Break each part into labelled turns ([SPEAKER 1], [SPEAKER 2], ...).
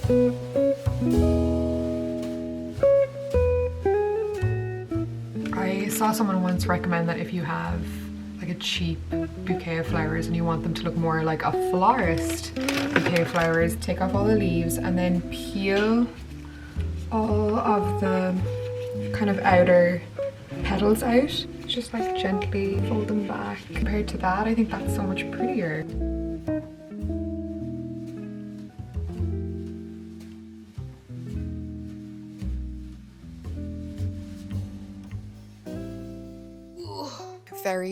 [SPEAKER 1] I saw someone once recommend that if you have like a cheap bouquet of flowers and you want them to look more like a florist bouquet of flowers, take off all the leaves and then peel all of the kind of outer petals out. Just like gently fold them back. Compared to that, I think that's so much prettier.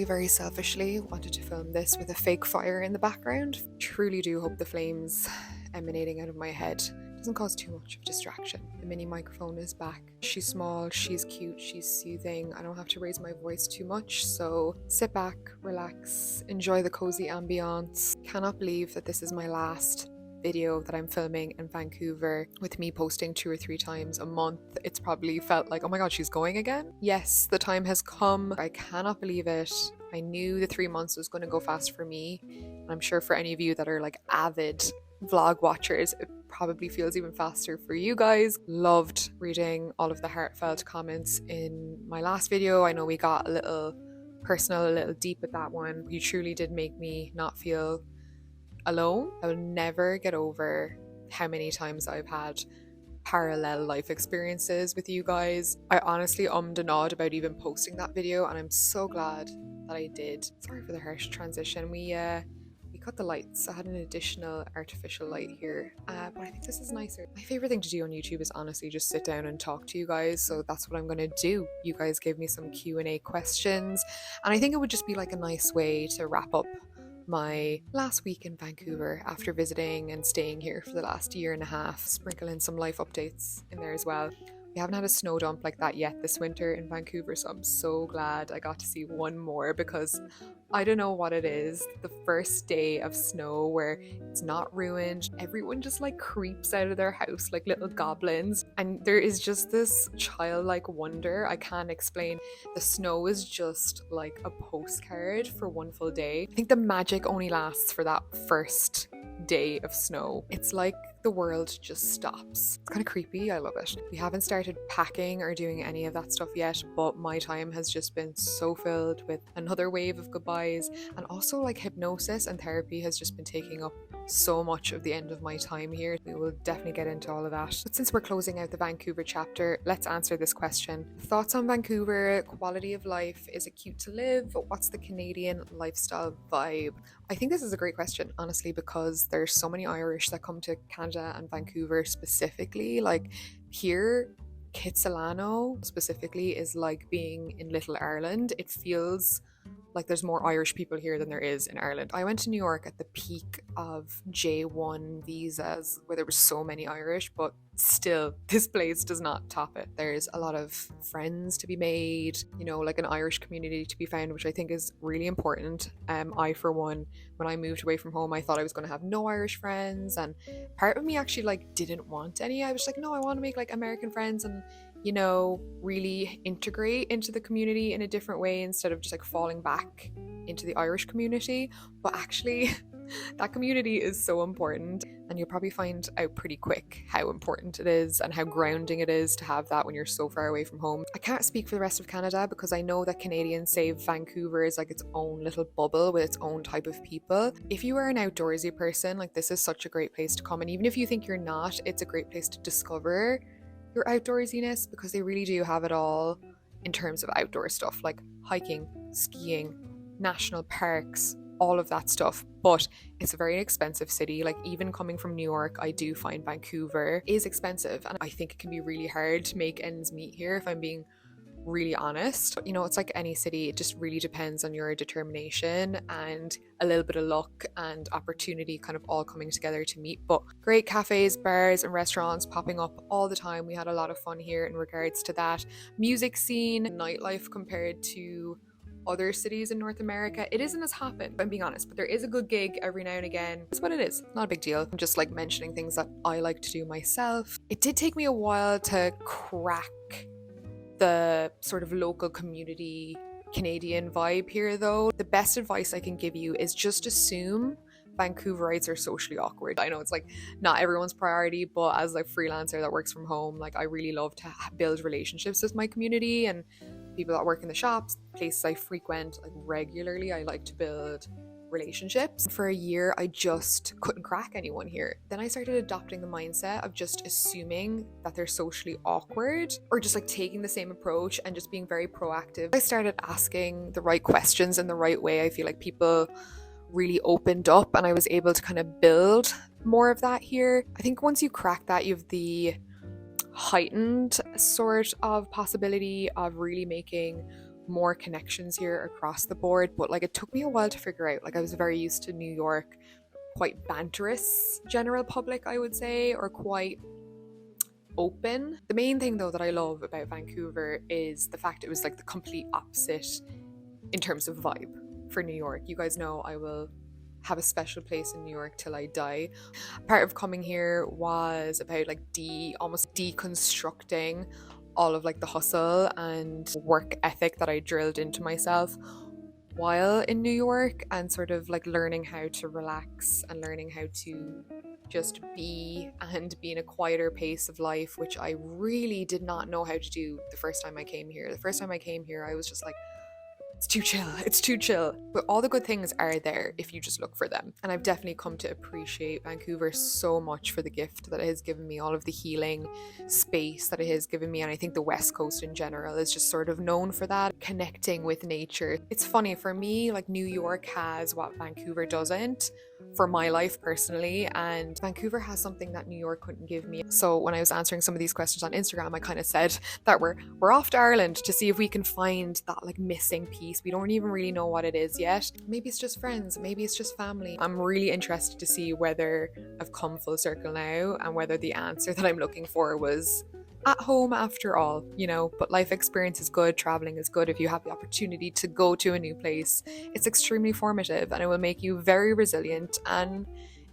[SPEAKER 1] Very selfishly wanted to film this with a fake fire in the background. Truly do hope the flames emanating out of my head doesn't cause too much of a distraction. The mini microphone is back. She's small, she's cute, she's soothing. I don't have to raise my voice too much, so sit back, relax, enjoy the cozy ambiance. Cannot believe that this is my last video that I'm filming in Vancouver. With me posting 2 or 3 times a month, it's probably felt like, oh my god, she's going again. Yes, the time has come. I cannot believe it. I knew the 3 months was going to go fast for me, and I'm sure for any of you that are like avid vlog watchers, it probably feels even faster for you guys. Loved reading all of the heartfelt comments in my last video. I know we got a little personal, a little deep with that one. You truly did make me not feel alone. I will never get over how many times I've had parallel life experiences with you guys. I honestly ummed and awed about even posting that video, and I'm so glad that I did. Sorry for the harsh transition. We cut the lights. I had an additional artificial light here, but I think this is nicer. My favorite thing to do on YouTube is honestly just sit down and talk to you guys, so that's what I'm gonna do. You guys gave me some Q&A questions, and I think it would just be like a nice way to wrap up my last week in Vancouver after visiting and staying here for the last year and a half. Sprinkle in some life updates in there as well. We haven't had a snow dump like that yet this winter in Vancouver, so I'm so glad I got to see one more, because I don't know what it is. The first day of snow where it's not ruined, everyone just like creeps out of their house like little goblins, and there is just this childlike wonder I can't explain. The snow is just like a postcard for one full day. I think the magic only lasts for that first day of snow. It's like the world just stops. It's kind of creepy. I love it. We haven't started packing or doing any of that stuff yet, but my time has just been so filled with another wave of goodbyes, and also like hypnosis and therapy has just been taking up so much of the end of my time here. We will definitely get into all of that. But since we're closing out the Vancouver chapter, let's answer this question. Thoughts on Vancouver? Quality of life? Is it cute to live? What's the Canadian lifestyle vibe? I think this is a great question, honestly, because there's so many Irish that come to Canada and Vancouver specifically. Like here, Kitsilano specifically is like being in Little Ireland. It feels like there's more Irish people here than there is in Ireland. I went to New York at the peak of J1 visas where there were so many Irish, but still this place does not top it. There's a lot of friends to be made, you know, like an Irish community to be found, which I think is really important. I, for one, when I moved away from home, I thought I was going to have no Irish friends, and part of me actually like didn't want any. I was like, no, I want to make like American friends and, you know, really integrate into the community in a different way instead of just like falling back into the Irish community. But actually that community is so important, and you'll probably find out pretty quick how important it is and how grounding it is to have that when you're so far away from home. I can't speak for the rest of Canada because I know that Canadians say Vancouver is like its own little bubble with its own type of people. If you are an outdoorsy person, like this is such a great place to come, and even if you think you're not, it's a great place to discover your outdoorsiness, because they really do have it all in terms of outdoor stuff like hiking, skiing, national parks, all of that stuff. But it's a very expensive city. Like even coming from New York, I do find Vancouver is expensive, and I think it can be really hard to make ends meet here, if I'm being really honest. You know, it's like any city, it just really depends on your determination and a little bit of luck and opportunity kind of all coming together to meet. But great cafes, bars and restaurants popping up all the time. We had a lot of fun here in regards to that. Music scene, nightlife compared to other cities in North America, it isn't as hopping, if I'm being honest, but there is a good gig every now and again. It's what it is, not a big deal. I'm just like mentioning things that I like to do myself. It did take me a while to crack the sort of local community Canadian vibe here though. The best advice I can give you is just assume Vancouverites are socially awkward. I know it's like not everyone's priority, but as like freelancer that works from home, like I really love to build relationships with my community and people that work in the shops, places I frequent like regularly. I like to build relationships. For a year, I just couldn't crack anyone here. Then I started adopting the mindset of just assuming that they're socially awkward or just like taking the same approach and just being very proactive. I started asking the right questions in the right way. I feel like people really opened up and I was able to kind of build more of that here. I think once you crack that, you have the heightened sort of possibility of really making more connections here across the board. But like it took me a while to figure out. Like I was very used to New York, quite banterous general public, I would say, or quite open. The main thing though that I love about Vancouver is the fact it was like the complete opposite in terms of vibe for New York. You guys know I will have a special place in New York till I die. Part of coming here was about like almost deconstructing all of like the hustle and work ethic that I drilled into myself while in New York, and sort of like learning how to relax and learning how to just be and be in a quieter pace of life, which I really did not know how to do the first time I came here. The first time I came here, I was just like, it's too chill. But all the good things are there if you just look for them. And I've definitely come to appreciate Vancouver so much for the gift that it has given me, all of the healing space that it has given me. And I think the West Coast in general is just sort of known for that, connecting with nature. It's funny, for me, like New York has what Vancouver doesn't for my life personally, and Vancouver has something that New York couldn't give me. So when I was answering some of these questions on Instagram, I kind of said that we're off to Ireland to see if we can find that like missing piece. We don't even really know what it is yet. Maybe it's just friends, maybe it's just family. I'm really interested to see whether I've come full circle now and whether the answer that I'm looking for was at home after all, you know. But life experience is good, traveling is good. If you have the opportunity to go to a new place, it's extremely formative and it will make you very resilient, and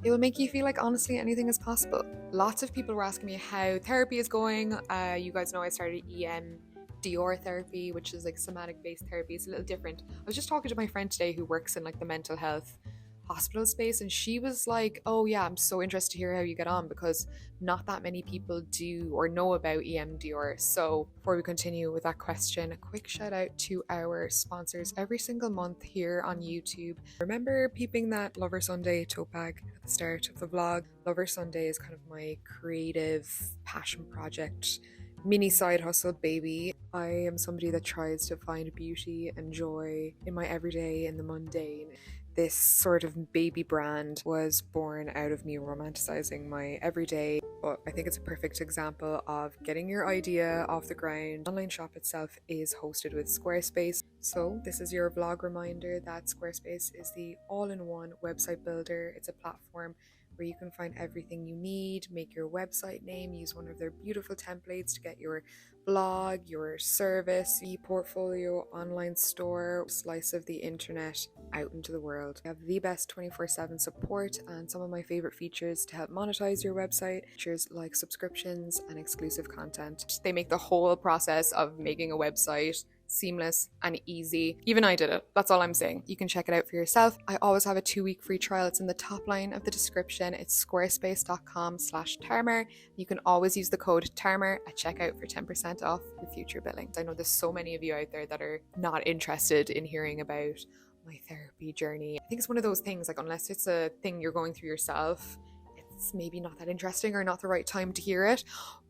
[SPEAKER 1] it will make you feel like honestly anything is possible. Lots of people were asking me how therapy is going. You guys know I started EMDR therapy, which is like somatic based therapy. It's a little different. I was just talking to my friend today who works in like the mental health hospital space, and she was like, oh yeah, I'm so interested to hear how you get on, because not that many people do or know about EMDR. So before we continue with that question, a quick shout out to our sponsors every single month here on YouTube. Remember peeping that Lover Sunday tote bag at the start of the vlog? Lover Sunday is kind of my creative passion project, mini side hustle baby. I am somebody that tries to find beauty and joy in my everyday and the mundane. This sort of baby brand was born out of me romanticizing my everyday, but I think it's a perfect example of getting your idea off the ground. The online shop itself is hosted with Squarespace. So this is your vlog reminder that Squarespace is the all-in-one website builder. It's a platform where you can find everything you need, make your website name, use one of their beautiful templates to get your blog, your service, e-portfolio, online store, slice of the internet out into the world. We have the best 24/7 support and some of my favorite features to help monetize your website. Features like subscriptions and exclusive content. They make the whole process of making a website seamless and easy. Even I did it. That's all I'm saying. You can check it out for yourself. I always have a 2-week free trial. It's in the top line of the description. It's squarespace.com/Tarmer. You can always use the code Tarmer at checkout for 10% off your future billings. I know there's so many of you out there that are not interested in hearing about my therapy journey. I think it's one of those things, like unless it's a thing you're going through yourself, it's maybe not that interesting or not the right time to hear it.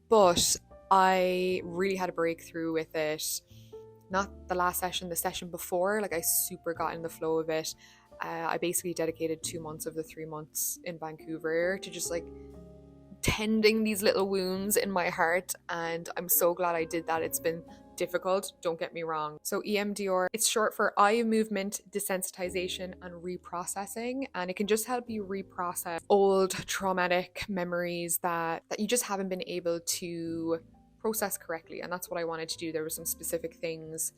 [SPEAKER 1] But I really had a breakthrough with it. Not the last session, the session before. Like I super got in the flow of it. I basically dedicated 2 months of the 3 months in Vancouver to just like tending these little wounds in my heart, and I'm so glad I did that. It's been difficult, don't get me wrong. So EMDR, it's short for eye movement desensitization and reprocessing, and it can just help you reprocess old traumatic memories that you just haven't been able to process correctly. And that's what I wanted to do. There were some specific things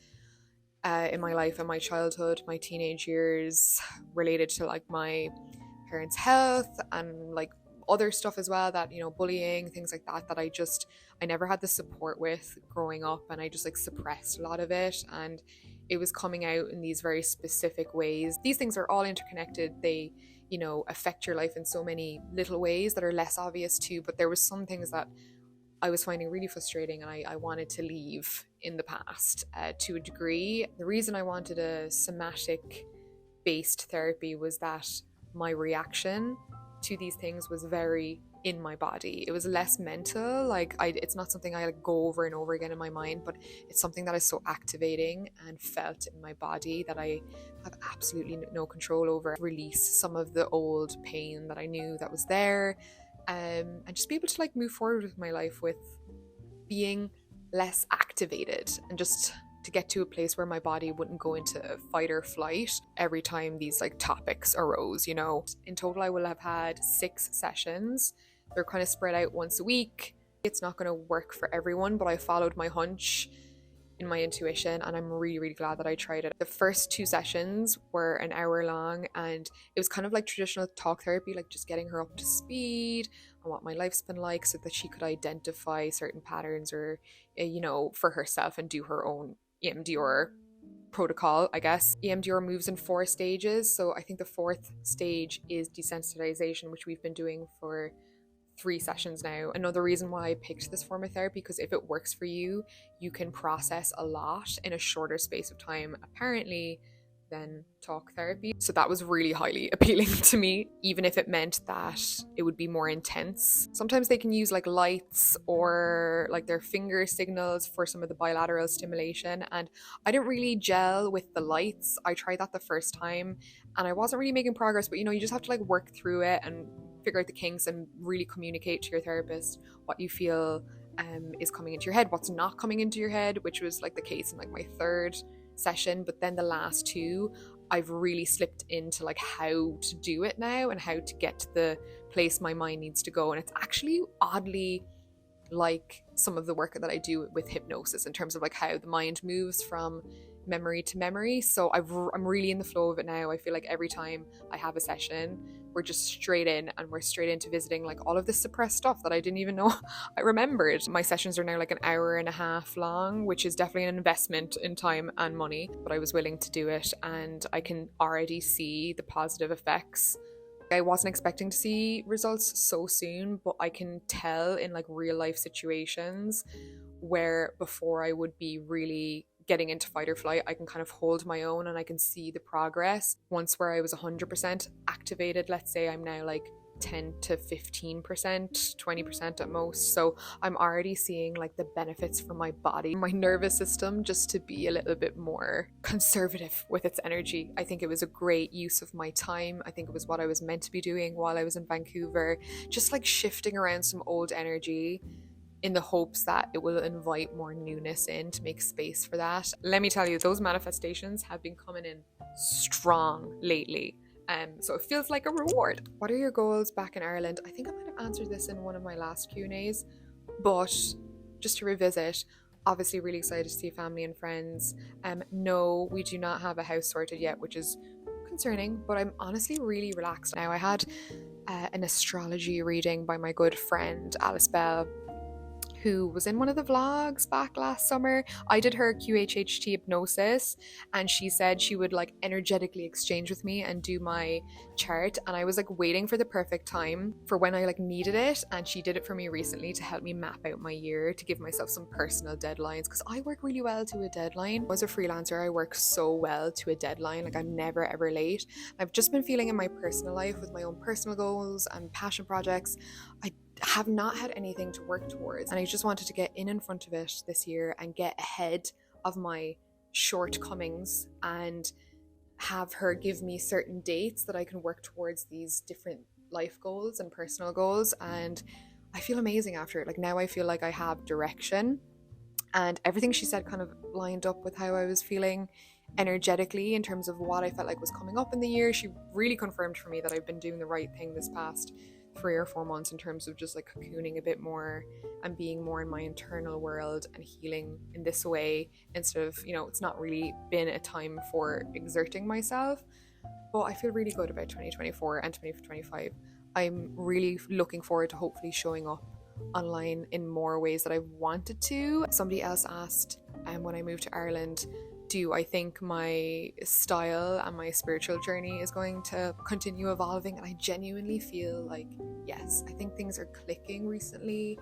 [SPEAKER 1] in my life, in my childhood, my teenage years, related to like my parents' health and like other stuff as well, that, you know, bullying, things like that, that I never had the support with growing up, and I just like suppressed a lot of it, and it was coming out in these very specific ways. These things are all interconnected. They affect your life in so many little ways that are less obvious too. But there was some things that I was finding really frustrating, and I wanted to leave in the past to a degree. The reason I wanted a somatic based therapy was that my reaction to these things was very in my body. It was less mental. Like it's not something I go over and over again in my mind, but it's something that is so activating and felt in my body that I have absolutely no control over. Release some of the old pain that I knew that was there, and just be able to move forward with my life with being less activated, and just to get to a place where my body wouldn't go into fight or flight every time these topics arose. In total, I will have had 6 sessions. They're kind of spread out once a week. It's not going to work for everyone, but I followed my hunch in my intuition, and I'm really, really glad that I tried it. The first 2 sessions were an hour long, and it was kind of like traditional talk therapy, just getting her up to speed on what my life's been like, so that she could identify certain patterns or for herself and do her own EMDR protocol, I guess. EMDR moves in 4 stages, so I think the 4th stage is desensitization, which we've been doing for 3 sessions now. Another reason why I picked this form of therapy, because if it works for you, you can process a lot in a shorter space of time, apparently, than talk therapy. So that was really highly appealing to me, even if it meant that it would be more intense. Sometimes they can use lights or their finger signals for some of the bilateral stimulation, and I didn't really gel with the lights. I tried that the first time and I wasn't really making progress, but you just have to work through it and figure out the kinks and really communicate to your therapist what you feel is coming into your head, what's not coming into your head, which was the case in my 3rd session. But then the last 2, I've really slipped into how to do it now and how to get to the place my mind needs to go. And it's actually oddly like some of the work that I do with hypnosis, in terms of how the mind moves from memory to memory. So I'm really in the flow of it now. I feel like every time I have a session, we're just straight in, and we're straight into visiting all of this suppressed stuff that I didn't even know I remembered. My sessions are now an hour and a half long, which is definitely an investment in time and money, but I was willing to do it, and I can already see the positive effects. I wasn't expecting to see results so soon, but I can tell in real life situations where before I would be really getting into fight or flight, I can kind of hold my own and I can see the progress. Once where I was 100% activated, let's say I'm now 10 to 15%, 20% at most. So I'm already seeing the benefits for my body, my nervous system, just to be a little bit more conservative with its energy. I think it was a great use of my time. I think it was what I was meant to be doing while I was in Vancouver, just shifting around some old energy in the hopes that it will invite more newness in to make space for that. Let me tell you, those manifestations have been coming in strong lately. So it feels like a reward. What are your goals back in Ireland? I think I might have answered this in one of my last Q&As, but just to revisit, obviously really excited to see family and friends. No, we do not have a house sorted yet, which is concerning, but I'm honestly really relaxed now. I had an astrology reading by my good friend Alice Bell, who was in one of the vlogs back last summer. I did her QHHT hypnosis, and she said she would energetically exchange with me and do my chart, and I was waiting for the perfect time for when I needed it, and she did it for me recently to help me map out my year, to give myself some personal deadlines, because I work really well to a deadline. As a freelancer, I work so well to a deadline. I'm never ever late. I've just been feeling in my personal life with my own personal goals and passion projects, I have not had anything to work towards, and I just wanted to get in front of it this year and get ahead of my shortcomings and have her give me certain dates that I can work towards these different life goals and personal goals. And I feel amazing after it. Now I feel like I have direction, and everything she said kind of lined up with how I was feeling energetically in terms of what I felt was coming up in the year. She really confirmed for me that I've been doing the right thing this past 3 or 4 months in terms of just cocooning a bit more and being more in my internal world and healing in this way, instead of, it's not really been a time for exerting myself. But I feel really good about 2024 and 2025. I'm really looking forward to hopefully showing up online in more ways that I've wanted to. Somebody else asked when I moved to Ireland, do. I think my style and my spiritual journey is going to continue evolving, and I genuinely feel like, yes, I think things are clicking recently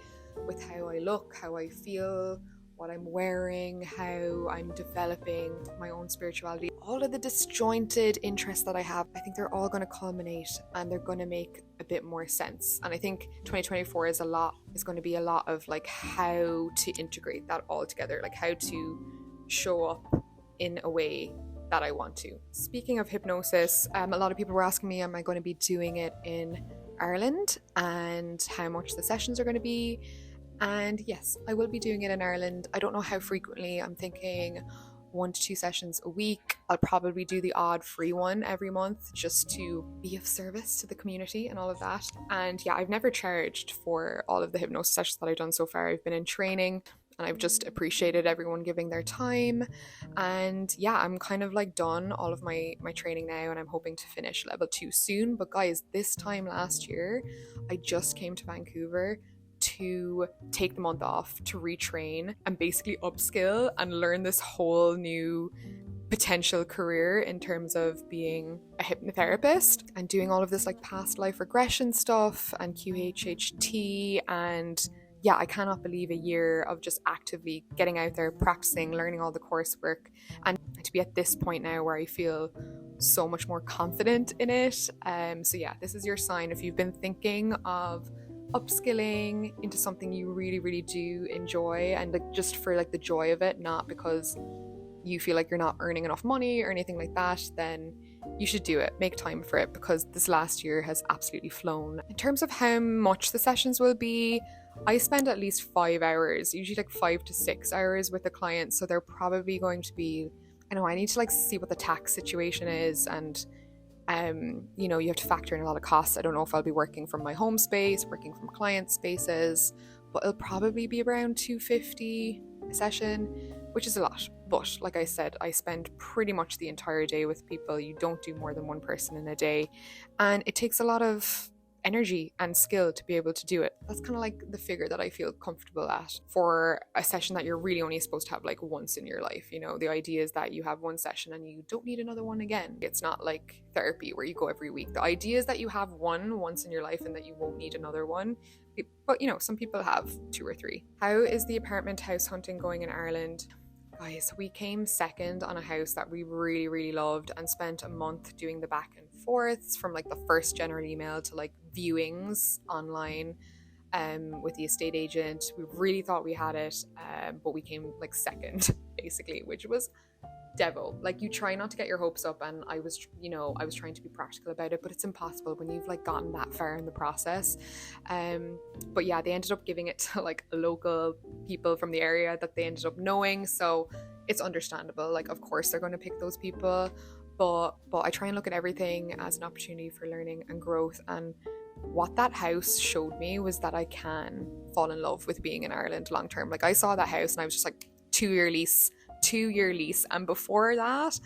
[SPEAKER 1] with how I look, how I feel, what I'm wearing, how I'm developing my own spirituality. All of the disjointed interests that I have, I think they're all going to culminate and they're going to make a bit more sense. And I think 2024 is going to be a lot of like how to integrate that all together, like how to show up in a way that I want to. Speaking of hypnosis, a lot of people were asking me, am I going to be doing it in Ireland and how much the sessions are going to be? And yes, I will be doing it in Ireland. I don't know how frequently. I'm thinking 1 to 2 sessions a week. I'll probably do the odd free one every month just to be of service to the community and all of that. And yeah, I've never charged for all of the hypnosis sessions that I've done so far. I've been in training and I've just appreciated everyone giving their time. And yeah, I'm kind of like done all of my training now, and I'm hoping to finish level 2 soon. But guys, this time last year, I just came to Vancouver to take the month off to retrain and basically upskill and learn this whole new potential career in terms of being a hypnotherapist and doing all of this like past life regression stuff and QHHT. And yeah, I cannot believe a year of just actively getting out there, practicing, learning all the coursework, and to be at this point now where I feel so much more confident in it. So yeah, this is your sign if you've been thinking of upskilling into something you really do enjoy, and like just for like the joy of it, not because you feel like you're not earning enough money or anything like that, then you should do it. Make time for it, because this last year has absolutely flown. In terms of how much the sessions will be, I spend at least 5 hours, usually like 5 to 6 hours with a client, so they're probably going to be, I need to like see what the tax situation is, and you have to factor in a lot of costs. I don't know if I'll be working from my home space, working from client spaces, but it'll probably be around $250 a session, which is a lot. But like I said, I spend pretty much the entire day with people. You don't do more than one person in a day, and it takes a lot of energy and skill to be able to do it. That's kind of like the figure that I feel comfortable at for a session that you're really only supposed to have like once in your life. The idea is that you have one session and you don't need another one again. It's not like therapy where you go every week. The idea is that you have one once in your life and that you won't need another one. But some people have 2 or 3. How is the apartment house hunting going in Ireland? Guys, we came second on a house that we really loved and spent a month doing the back and forths from like the first general email to like viewings online with the estate agent. We really thought we had it, but we came like second basically, which was devil. Like, you try not to get your hopes up, and I was trying to be practical about it, but it's impossible when you've like gotten that far in the process. But yeah, they ended up giving it to like local people from the area that they ended up knowing, so it's understandable. Like, of course they're going to pick those people, but I try and look at everything as an opportunity for learning and growth. And what that house showed me was that I can fall in love with being in Ireland long term. Like, I saw that house and I was just like, 2-year lease, and before that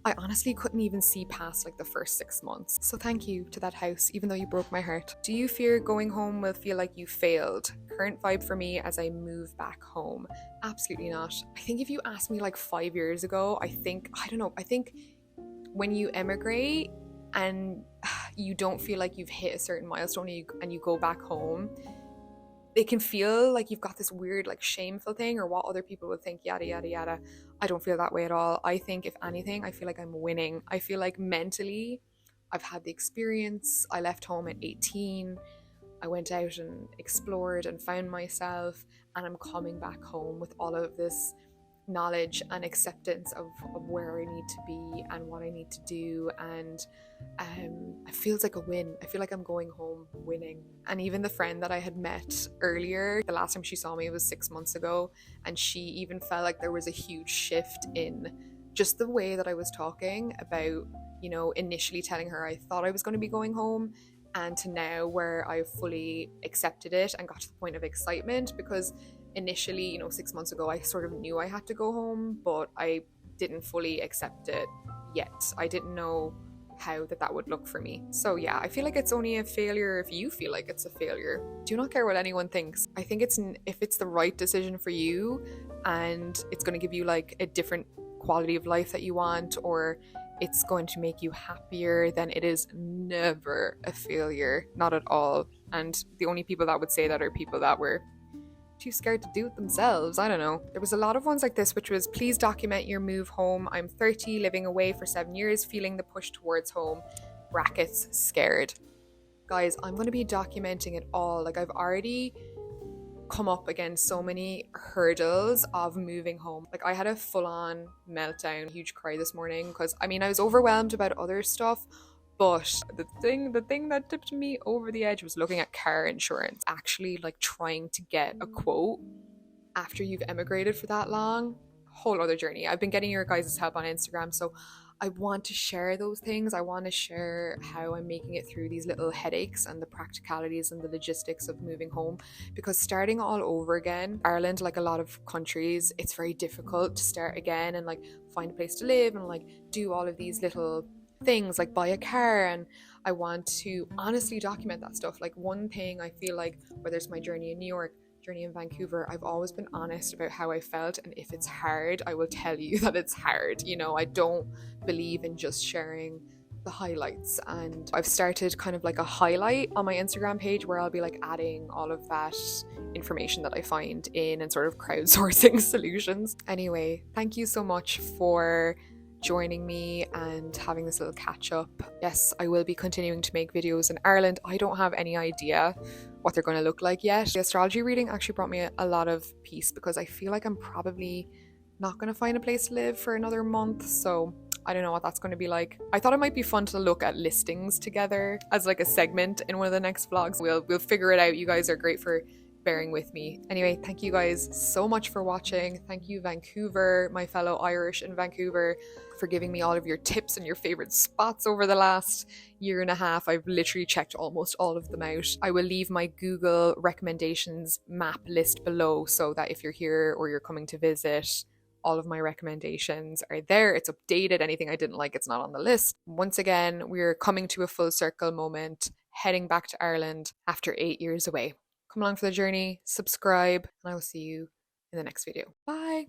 [SPEAKER 1] I honestly couldn't even see past like the first 6 months. So thank you to that house, even though you broke my heart. Do you fear going home will feel like you failed? Current vibe for me as I move back home: absolutely not. I think if you asked me like 5 years ago, I think when you emigrate and you don't feel like you've hit a certain milestone and you go back home, it can feel like you've got this weird like shameful thing, or what other people would think, yada yada yada. I don't feel that way at all. I think if anything, I feel like I'm winning. I feel like mentally I've had the experience. I left home at 18. I went out and explored and found myself, and I'm coming back home with all of this knowledge and acceptance of where I need to be and what I need to do, and it feels like a win. I feel like I'm going home winning. And even the friend that I had met earlier, the last time she saw me was 6 months ago, and she even felt like there was a huge shift in just the way that I was talking about, initially telling her I thought I was going to be going home, and to now where I've fully accepted it and got to the point of excitement. Because initially, 6 months ago, I sort of knew I had to go home, but I didn't fully accept it yet. I didn't know how that would look for me. So yeah, I feel like it's only a failure if you feel like it's a failure. Do not care what anyone thinks. I think if it's the right decision for you and it's going to give you like a different quality of life that you want, or it's going to make you happier, then it is never a failure, not at all. And the only people that would say that are people that were too scared to do it themselves. I don't know. There was a lot of ones like this, which was, please document your move home. I'm 30, living away for 7 years, feeling the push towards home, brackets, scared. Guys, I'm going to be documenting it all. Like, I've already come up against so many hurdles of moving home. Like, I had a full-on meltdown, huge cry this morning, because I was overwhelmed about other stuff, but the thing that tipped me over the edge was looking at car insurance. Actually, like, trying to get a quote after you've emigrated for that long, whole other journey. I've been getting your guys' help on Instagram, so I want to share those things. I want to share how I'm making it through these little headaches and the practicalities and the logistics of moving home, because starting all over again, Ireland, like a lot of countries, it's very difficult to start again and like find a place to live and like do all of these little things like buy a car. And I want to honestly document that stuff. Like, one thing I feel like, whether it's my journey in New York, journey in Vancouver, I've always been honest about how I felt, and if it's hard, I will tell you that it's hard. You know, I don't believe in just sharing the highlights, and I've started kind of like a highlight on my Instagram page where I'll be like adding all of that information that I find in and sort of crowdsourcing solutions. Anyway, thank you so much for joining me and having this little catch up. Yes, I will be continuing to make videos in Ireland. I don't have any idea what they're going to look like yet. The astrology reading actually brought me a lot of peace, because I feel like I'm probably not going to find a place to live for another month, so I don't know what that's going to be like. I thought it might be fun to look at listings together as like a segment in one of the next vlogs. We'll figure it out. You guys are great for bearing with me. Anyway, thank you guys so much for watching. Thank you, Vancouver, my fellow Irish in Vancouver, for giving me all of your tips and your favorite spots over the last year and a half. I've literally checked almost all of them out. I will leave my Google recommendations map list below, so that if you're here or you're coming to visit, all of my recommendations are there. It's updated. Anything I didn't like, it's not on the list. Once again, we're coming to a full circle moment, heading back to Ireland after 8 years away. Come along for the journey, subscribe, and I will see you in the next video. Bye!